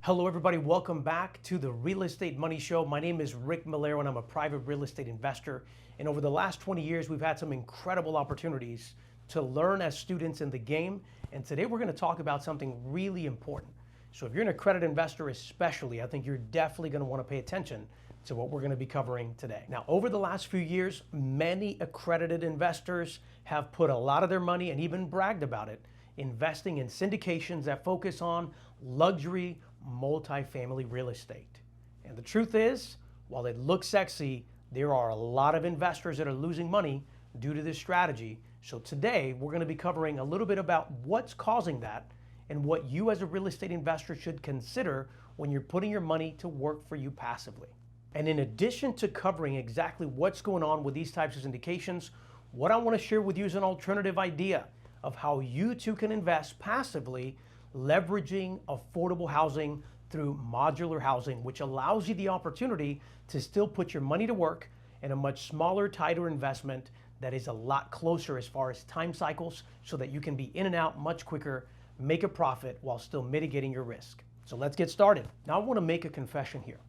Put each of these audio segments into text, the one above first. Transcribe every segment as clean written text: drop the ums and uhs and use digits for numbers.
Hello everybody, welcome back to the Real Estate Money Show. My name is Rick Malero and I'm a private real estate investor. And over the last 20 years, we've had some incredible opportunities to learn as students in the game. And today we're going to talk about something really important. So if you're an accredited investor especially, I think you're definitely going to want to pay attention to what we're going to be covering today. Now, over the last few years, many accredited investors have put a lot of their money and even bragged about it, investing in syndications that focus on luxury multifamily real estate. And the truth is, while it looks sexy, there are a lot of investors that are losing money due to this strategy. So today we're going to be covering a little bit about what's causing that and what you as a real estate investor should consider when you're putting your money to work for you passively. And in addition to covering exactly what's going on with these types of syndications, what I want to share with you is an alternative idea of how you too can invest passively, leveraging affordable housing through modular housing, which allows you the opportunity to still put your money to work in a much smaller, tighter investment that is a lot closer as far as time cycles so that you can be in and out much quicker, make a profit while still mitigating your risk. So let's get started. Now I want to make a confession here.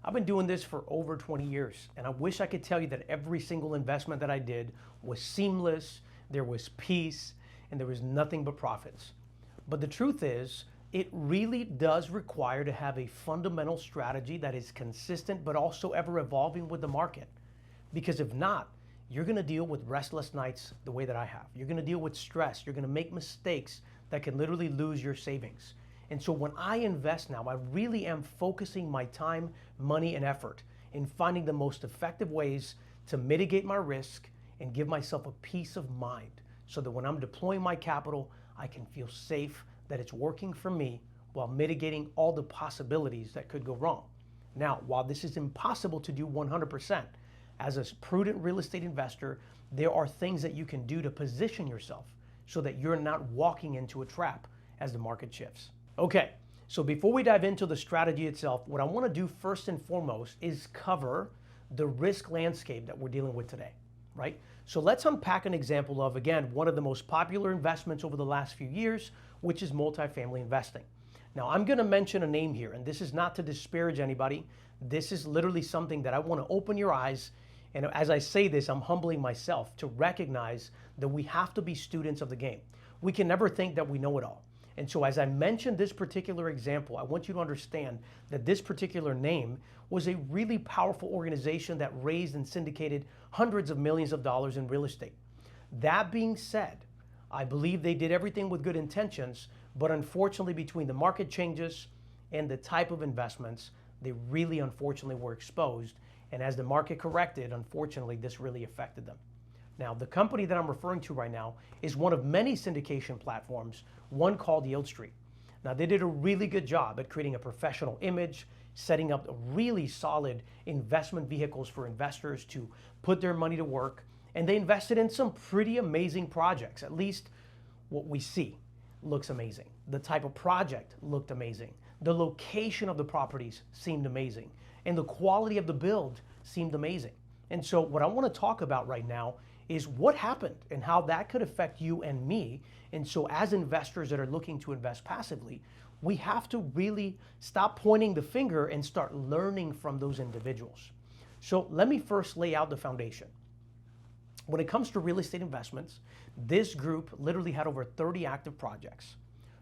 I've been doing this for over 20 years, and I wish I could tell you that every single investment that I did was seamless, there was peace, and there was nothing but profits. But the truth is, it really does require to have a fundamental strategy that is consistent but also ever evolving with the market. Because if not, you're going to deal with restless nights the way that I have. You're going to deal with stress. You're going to make mistakes that can literally lose your savings. And so when I invest now, I really am focusing my time, money, and effort in finding the most effective ways to mitigate my risk and give myself a peace of mind so that when I'm deploying my capital, I can feel safe that it's working for me while mitigating all the possibilities that could go wrong. Now, while this is impossible to do 100%, as a prudent real estate investor, there are things that you can do to position yourself so that you're not walking into a trap as the market shifts. Okay, so before we dive into the strategy itself, what I want to do first and foremost is cover the risk landscape that we're dealing with today, right? So let's unpack an example of, again, one of the most popular investments over the last few years, which is multifamily investing. Now, I'm going to mention a name here, and this is not to disparage anybody. This is literally something that I want to open your eyes. And as I say this, I'm humbling myself to recognize that we have to be students of the game. We can never think that we know it all. And so as I mentioned this particular example, I want you to understand that this particular name was a really powerful organization that raised and syndicated hundreds of millions of dollars in real estate. That being said, I believe they did everything with good intentions, but unfortunately between the market changes and the type of investments, they really unfortunately were exposed. And as the market corrected, unfortunately, this really affected them. Now, the company that I'm referring to right now is one of many syndication platforms, one called Yield Street. Now, they did a really good job at creating a professional image, setting up really solid investment vehicles for investors to put their money to work, and they invested in some pretty amazing projects. At least what we see looks amazing. The type of project looked amazing. The location of the properties seemed amazing, and the quality of the build seemed amazing. And so what I want to talk about right now is what happened and how that could affect you and me. And so as investors that are looking to invest passively, we have to really stop pointing the finger and start learning from those individuals. So let me first lay out the foundation. When it comes to real estate investments, this group literally had over 30 active projects.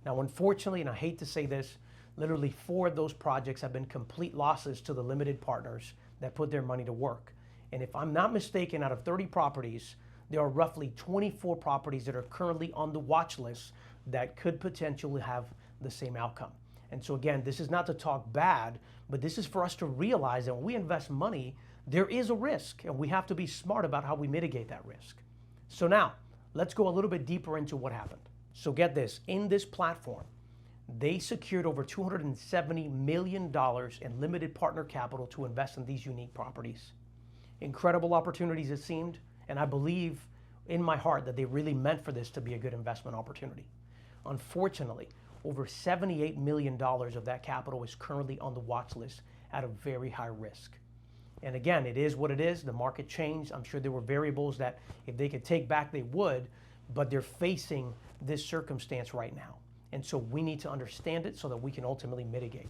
Now, unfortunately, and I hate to say this, literally 4 of those projects have been complete losses to the limited partners that put their money to work. And if I'm not mistaken, out of 30 properties, there are roughly 24 properties that are currently on the watch list that could potentially have the same outcome. And so again, this is not to talk bad, but this is for us to realize that when we invest money, there is a risk, and we have to be smart about how we mitigate that risk. So now, let's go a little bit deeper into what happened. So get this, in this platform, they secured over $270 million in limited partner capital to invest in these unique properties. Incredible opportunities it seemed, and I believe in my heart that they really meant for this to be a good investment opportunity. Unfortunately, over $78 million of that capital is currently on the watch list at a very high risk. And again, it is what it is. The market changed. I'm sure there were variables that if they could take back, they would, but they're facing this circumstance right now. And so we need to understand it so that we can ultimately mitigate.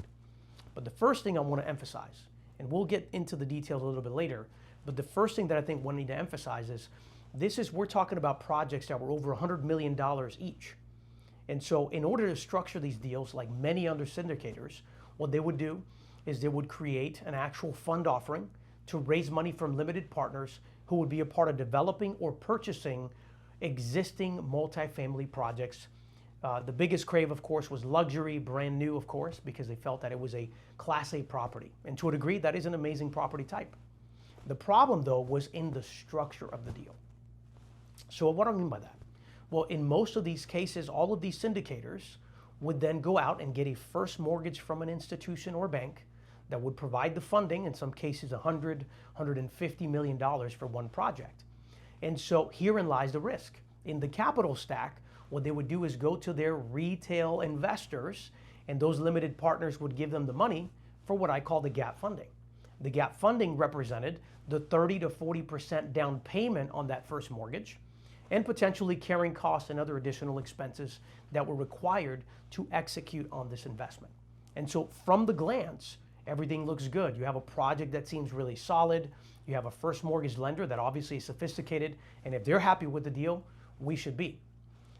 But the first thing I want to emphasize, and we'll get into the details a little bit later, but the first thing that I think we need to emphasize is we're talking about projects that were over $100 million each. And so in order to structure these deals, like many other syndicators, what they would do is they would create an actual fund offering to raise money from limited partners who would be a part of developing or purchasing existing multifamily projects. The biggest crave, of course, was luxury, brand new, of course, because they felt that it was a Class A property. And to a degree, that is an amazing property type. The problem, though, was in the structure of the deal. So what do I mean by that? Well, in most of these cases, all of these syndicators would then go out and get a first mortgage from an institution or bank that would provide the funding, in some cases $100, $150 million for one project. And so herein lies the risk. In the capital stack, what they would do is go to their retail investors, and those limited partners would give them the money for what I call the gap funding. The gap funding represented the 30 to 40% down payment on that first mortgage, and potentially carrying costs and other additional expenses that were required to execute on this investment. And so from the glance, everything looks good. You have a project that seems really solid. You have a first mortgage lender that obviously is sophisticated, and if they're happy with the deal, we should be.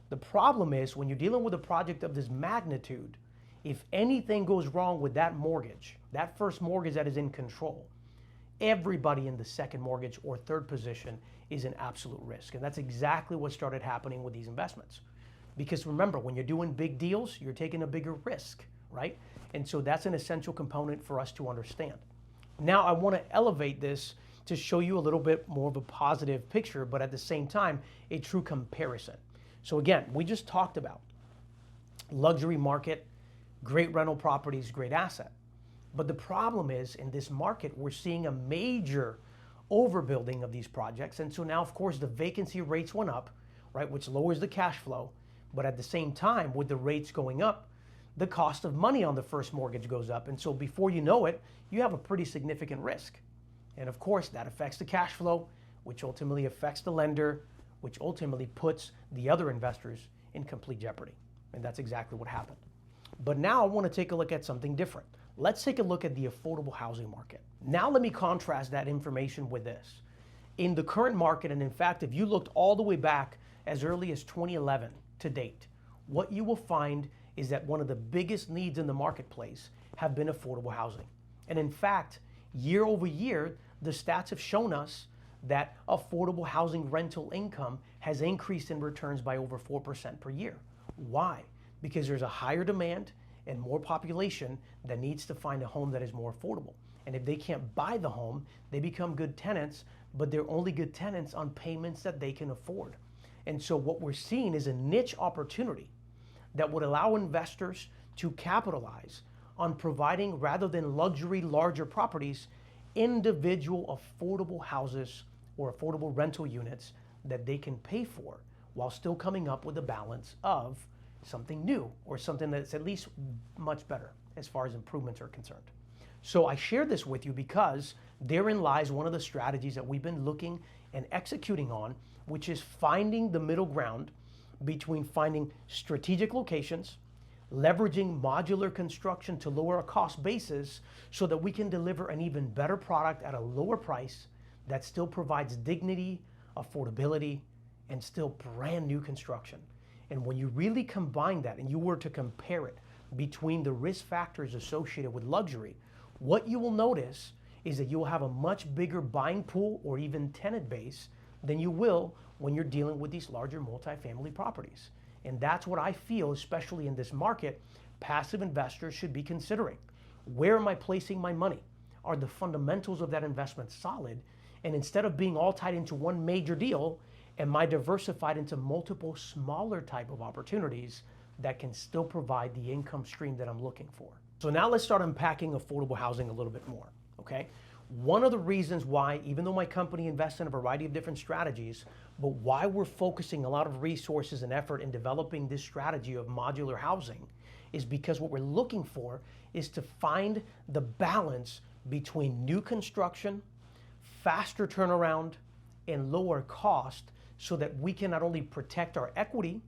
The problem is when you're dealing with a project of this magnitude, if anything goes wrong with that mortgage, that first mortgage that is in control, everybody in the second mortgage or third position is an absolute risk. And that's exactly what started happening with these investments. Because remember, when you're doing big deals, you're taking a bigger risk, right? And so that's an essential component for us to understand. Now I want to elevate this to show you a little bit more of a positive picture, but at the same time, a true comparison. So again, we just talked about luxury market, great rental properties, great asset. But the problem is in this market, we're seeing a major overbuilding of these projects. And so now, of course, the vacancy rates went up, right, which lowers the cash flow. But at the same time, with the rates going up, the cost of money on the first mortgage goes up. And so before you know it, you have a pretty significant risk. And of course, that affects the cash flow, which ultimately affects the lender, which ultimately puts the other investors in complete jeopardy. And that's exactly what happened. But now I want to take a look at something different. Let's take a look at the affordable housing market. Now let me contrast that information with this. In the current market, and in fact, if you looked all the way back as early as 2011 to date, what you will find is that one of the biggest needs in the marketplace have been affordable housing. And in fact, year over year, the stats have shown us that affordable housing rental income has increased in returns by over 4% per year. Why? Because there's a higher demand and more population that needs to find a home that is more affordable. And if they can't buy the home, they become good tenants, but they're only good tenants on payments that they can afford. And so what we're seeing is a niche opportunity that would allow investors to capitalize on providing, rather than luxury larger properties, individual affordable houses or affordable rental units that they can pay for while still coming up with a balance of something new or something that's at least much better as far as improvements are concerned. So I share this with you because therein lies one of the strategies that we've been looking and executing on, which is finding the middle ground between finding strategic locations, leveraging modular construction to lower our cost basis so that we can deliver an even better product at a lower price that still provides dignity, affordability, and still brand new construction. And when you really combine that and you were to compare it between the risk factors associated with luxury, what you will notice is that you will have a much bigger buying pool or even tenant base than you will when you're dealing with these larger multifamily properties. And that's what I feel, especially in this market, passive investors should be considering. Where am I placing my money? Are the fundamentals of that investment solid? And instead of being all tied into one major deal, am I diversified into multiple smaller type of opportunities that can still provide the income stream that I'm looking for? So now let's start unpacking affordable housing a little bit more, okay? One of the reasons why, even though my company invests in a variety of different strategies, but why we're focusing a lot of resources and effort in developing this strategy of modular housing is because what we're looking for is to find the balance between new construction, faster turnaround, and lower cost so that we can not only protect our equity,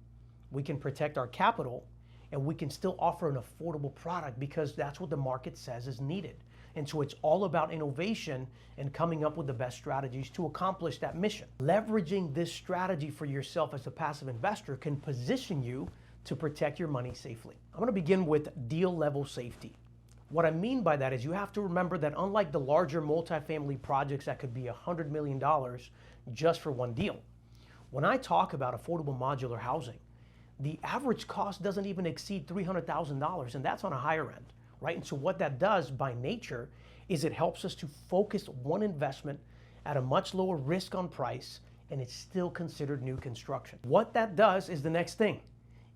we can protect our capital, and we can still offer an affordable product because that's what the market says is needed. And so it's all about innovation and coming up with the best strategies to accomplish that mission. Leveraging this strategy for yourself as a passive investor can position you to protect your money safely. I'm going to begin with deal level safety. What I mean by that is you have to remember that unlike the larger multifamily projects that could be $100 million just for one deal, when I talk about affordable modular housing, the average cost doesn't even exceed $300,000, and that's on a higher end, right? And so what that does by nature is it helps us to focus one investment at a much lower risk on price, and it's still considered new construction. What that does is the next thing.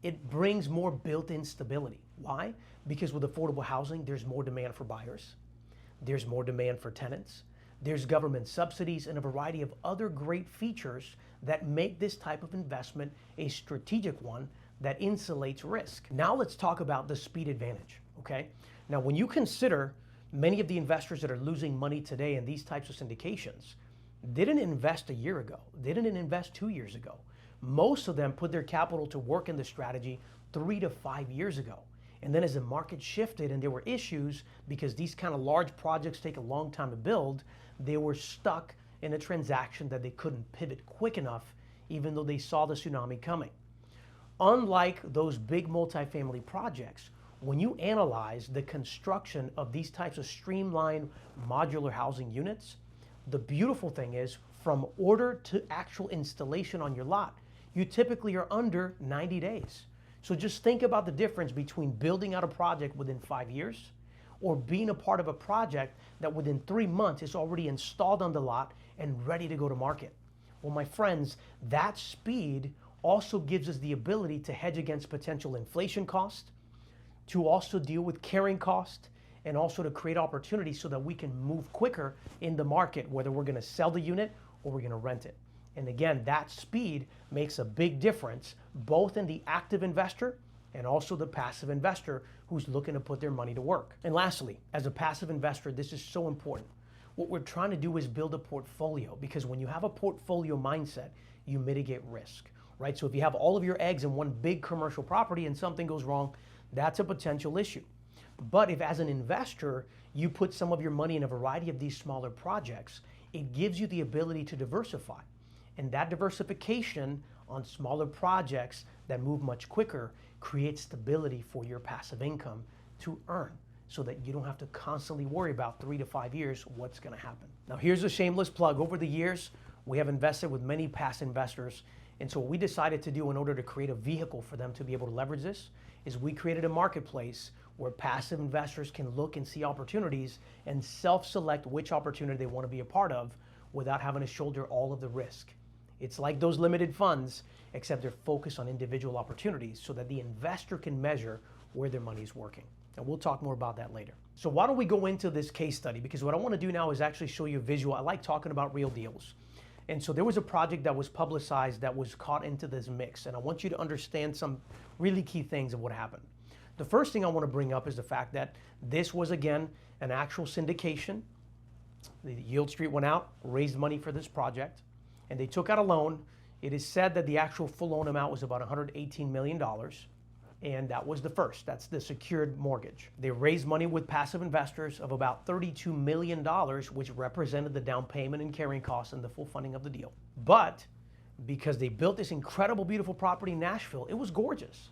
It brings more built-in stability. Why? Because with affordable housing, there's more demand for buyers. There's more demand for tenants. There's government subsidies and a variety of other great features that make this type of investment a strategic one that insulates risk. Now let's talk about the speed advantage, okay? Now when you consider many of the investors that are losing money today in these types of syndications, didn't invest a year ago, didn't invest 2 years ago. Most of them put their capital to work in the strategy 3 to 5 years ago. And then as the market shifted and there were issues, because these kind of large projects take a long time to build, they were stuck in a transaction that they couldn't pivot quick enough, even though they saw the tsunami coming. Unlike those big multifamily projects, when you analyze the construction of these types of streamlined modular housing units, the beautiful thing is from order to actual installation on your lot, you typically are under 90 days. So just think about the difference between building out a project within 5 years or being a part of a project that within 3 months is already installed on the lot and ready to go to market. Well, my friends, that speed also gives us the ability to hedge against potential inflation cost, to also deal with carrying cost, and also to create opportunities so that we can move quicker in the market, whether we're going to sell the unit or we're going to rent it. And again, that speed makes a big difference both in the active investor and also the passive investor who's looking to put their money to work. And lastly, as a passive investor, this is so important. What we're trying to do is build a portfolio, because when you have a portfolio mindset, you mitigate risk, right? So if you have all of your eggs in one big commercial property and something goes wrong, that's a potential issue. But if as an investor, you put some of your money in a variety of these smaller projects, it gives you the ability to diversify. And that diversification on smaller projects that move much quicker creates stability for your passive income to earn, so that you don't have to constantly worry about 3 to 5 years what's going to happen. Now here's a shameless plug. Over the years, we have invested with many past investors, and so what we decided to do in order to create a vehicle for them to be able to leverage this is we created a marketplace where passive investors can look and see opportunities and self-select which opportunity they want to be a part of without having to shoulder all of the risk. It's like those limited funds, except they're focused on individual opportunities so that the investor can measure where their money is working. And we'll talk more about that later. So why don't we go into this case study? Because what I want to do now is actually show you a visual. I like talking about real deals. And so there was a project that was publicized that was caught into this mix. And I want you to understand some really key things of what happened. The first thing I want to bring up is the fact that this was, again, an actual syndication. The Yield Street went out, raised money for this project, and they took out a loan. It is said that the actual full loan amount was about $118 million, and that was the first. That's the secured mortgage. They raised money with passive investors of about $32 million, which represented the down payment and carrying costs and the full funding of the deal. But because they built this incredible, beautiful property in Nashville, it was gorgeous.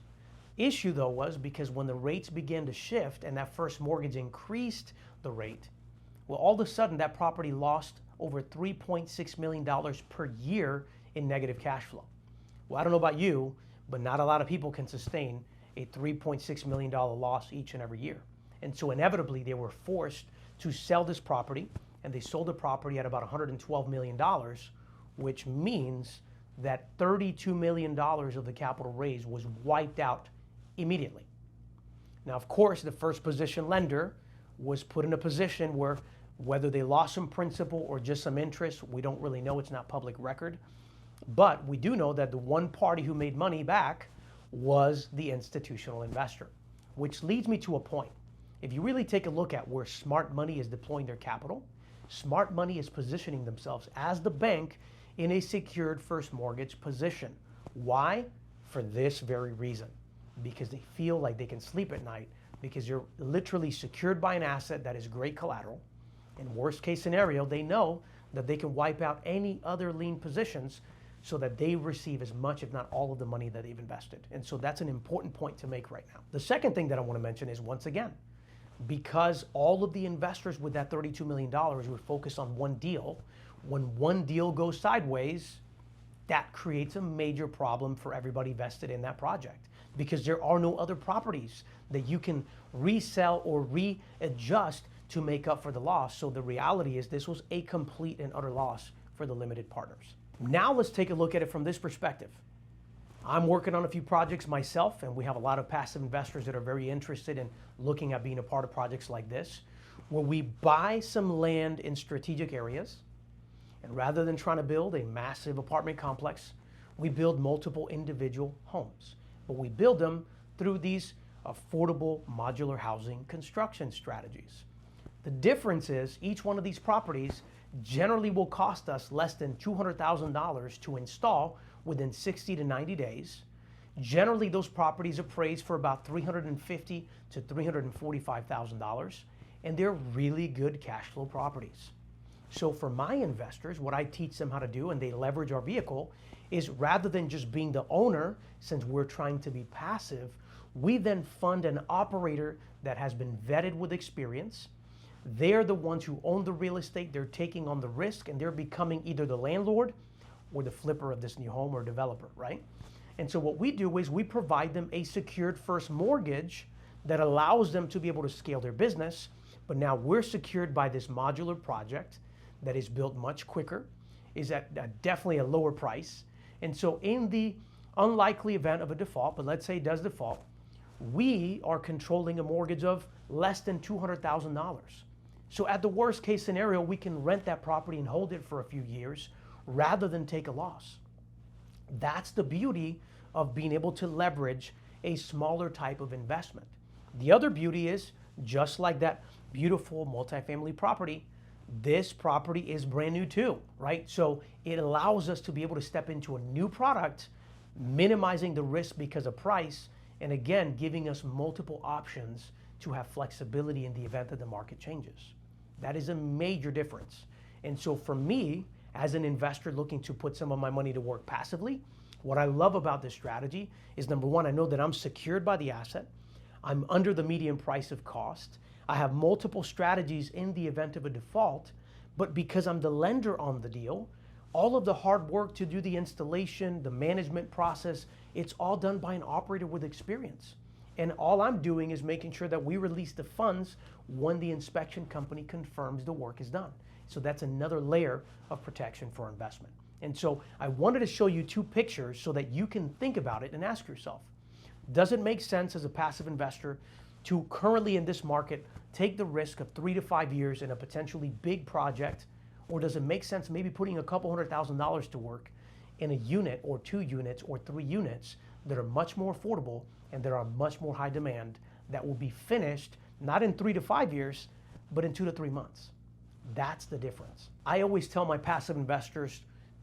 Issue, though, was because when the rates began to shift and that first mortgage increased the rate, well, all of a sudden that property lost over $3.6 million per year in negative cash flow. Well, I don't know about you, but not a lot of people can sustain a $3.6 million loss each and every year. And so inevitably they were forced to sell this property, and they sold the property at about $112 million, which means that $32 million of the capital raised was wiped out immediately. Now, of course, the first position lender was put in a position where whether they lost some principal or just some interest, we don't really know. It's not public record. But we do know that the one party who made money back was the institutional investor, which leads me to a point. If you really take a look at where smart money is deploying their capital, smart money is positioning themselves as the bank in a secured first mortgage position. Why? For this very reason. because they feel like they can sleep at night because you're literally secured by an asset that is great collateral. In worst case scenario, they know that they can wipe out any other lien positions so that they receive as much, if not all, of the money that they've invested. And so that's an important point to make right now. The second thing that I want to mention is, once again, because all of the investors with that $32 million would focus on one deal, when one deal goes sideways, that creates a major problem for everybody vested in that project, because there are no other properties that you can resell or readjust to make up for the loss. So the reality is this was a complete and utter loss for the limited partners. Now let's take a look at it from this perspective. I'm working on a few projects myself, and we have a lot of passive investors that are very interested in looking at being a part of projects like this, where we buy some land in strategic areas, and rather than trying to build a massive apartment complex, we build multiple individual homes. But we build them through these affordable modular housing construction strategies. The difference is each one of these properties generally will cost us less than $200,000 to install within 60 to 90 days. Generally, those properties appraise for about $350,000 to $345,000, and they're really good cash flow properties. So for my investors, what I teach them how to do, and they leverage our vehicle, is rather than just being the owner, since we're trying to be passive, we then fund an operator that has been vetted with experience. They're the ones who own the real estate, they're taking on the risk, and they're becoming either the landlord or the flipper of this new home or developer, right? And so what we do is we provide them a secured first mortgage that allows them to be able to scale their business, but now we're secured by this modular project that is built much quicker, is at definitely a lower price. And so in the unlikely event of a default, but let's say it does default, we are controlling a mortgage of less than $200,000. So at the worst case scenario, we can rent that property and hold it for a few years rather than take a loss. That's the beauty of being able to leverage a smaller type of investment. The other beauty is, just like that beautiful multifamily property, this property is brand new too, right? So it allows us to be able to step into a new product, minimizing the risk because of price, and again, giving us multiple options to have flexibility in the event that the market changes. That is a major difference. And so for me, as an investor looking to put some of my money to work passively, what I love about this strategy is, number one, I know that I'm secured by the asset. I'm under the median price of cost. I have multiple strategies in the event of a default, but because I'm the lender on the deal, all of the hard work to do the installation, the management process, it's all done by an operator with experience. And all I'm doing is making sure that we release the funds when the inspection company confirms the work is done. So that's another layer of protection for investment. And so I wanted to show you two pictures so that you can think about it and ask yourself, does it make sense as a passive investor to currently in this market take the risk of 3 to 5 years in a potentially big project, or does it make sense maybe putting a couple $100,000 to work in a unit or 2 units or 3 units that are much more affordable and that are much more high demand, that will be finished not in 3 to 5 years, but in 2 to 3 months? That's the difference. I always tell my passive investors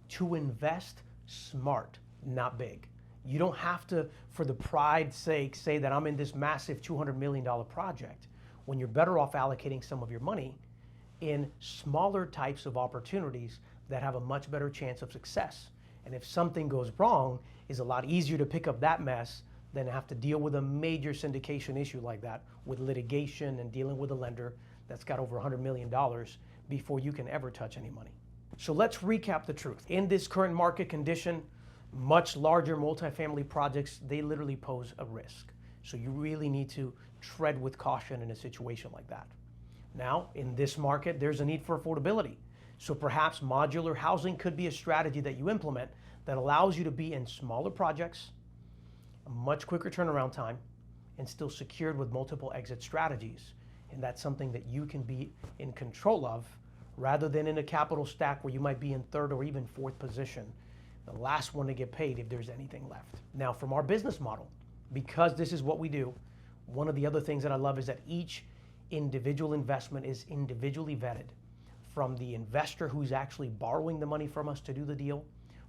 to invest smart, not big. You don't have to, for the pride's sake, say that I'm in this massive $200 million project, when you're better off allocating some of your money in smaller types of opportunities that have a much better chance of success. And if something goes wrong, it's a lot easier to pick up that mess than have to deal with a major syndication issue like that with litigation and dealing with a lender that's got over $100 million before you can ever touch any money. So let's recap the truth. In this current market condition, much larger multifamily projects, they literally pose a risk. So you really need to tread with caution in a situation like that. Now, in this market, there's a need for affordability. So perhaps modular housing could be a strategy that you implement that allows you to be in smaller projects, a much quicker turnaround time, and still secured with multiple exit strategies. And that's something that you can be in control of, rather than in a capital stack where you might be in 3rd or even 4th position, the last one to get paid if there's anything left. Now, from our business model, because this is what we do, one of the other things that I love is that each individual investment is individually vetted, from the investor who's actually borrowing the money from us to do the deal,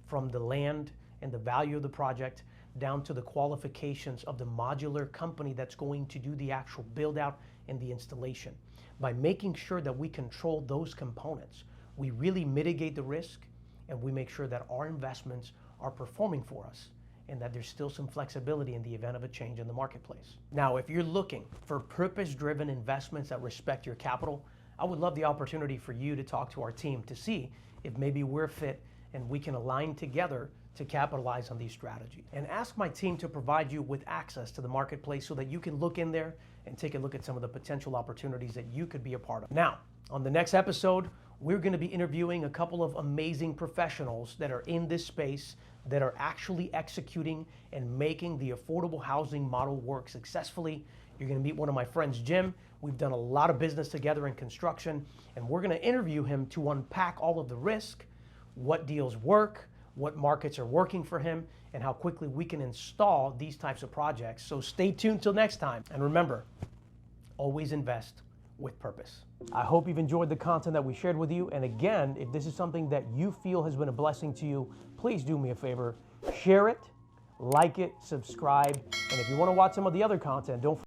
from the land and the value of the project, down to the qualifications of the modular company that's going to do the actual build out and the installation. By making sure that we control those components, we really mitigate the risk and we make sure that our investments are performing for us and that there's still some flexibility in the event of a change in the marketplace. Now, if you're looking for purpose-driven investments that respect your capital, I would love the opportunity for you to talk to our team to see if maybe we're fit and we can align together to capitalize on these strategies. And ask my team to provide you with access to the marketplace so that you can look in there and take a look at some of the potential opportunities that you could be a part of. Now, on the next episode, we're going to be interviewing a couple of amazing professionals that are in this space, that are actually executing and making the affordable housing model work successfully. You're going to meet one of my friends, Jim. We've done a lot of business together in construction, and we're going to interview him to unpack all of the risk, what deals work, what markets are working for him, and how quickly we can install these types of projects. So stay tuned till next time. And remember, always invest with purpose. I hope you've enjoyed the content that we shared with you. And again, if this is something that you feel has been a blessing to you, please do me a favor, share it, like it, subscribe. And if you want to watch some of the other content, don't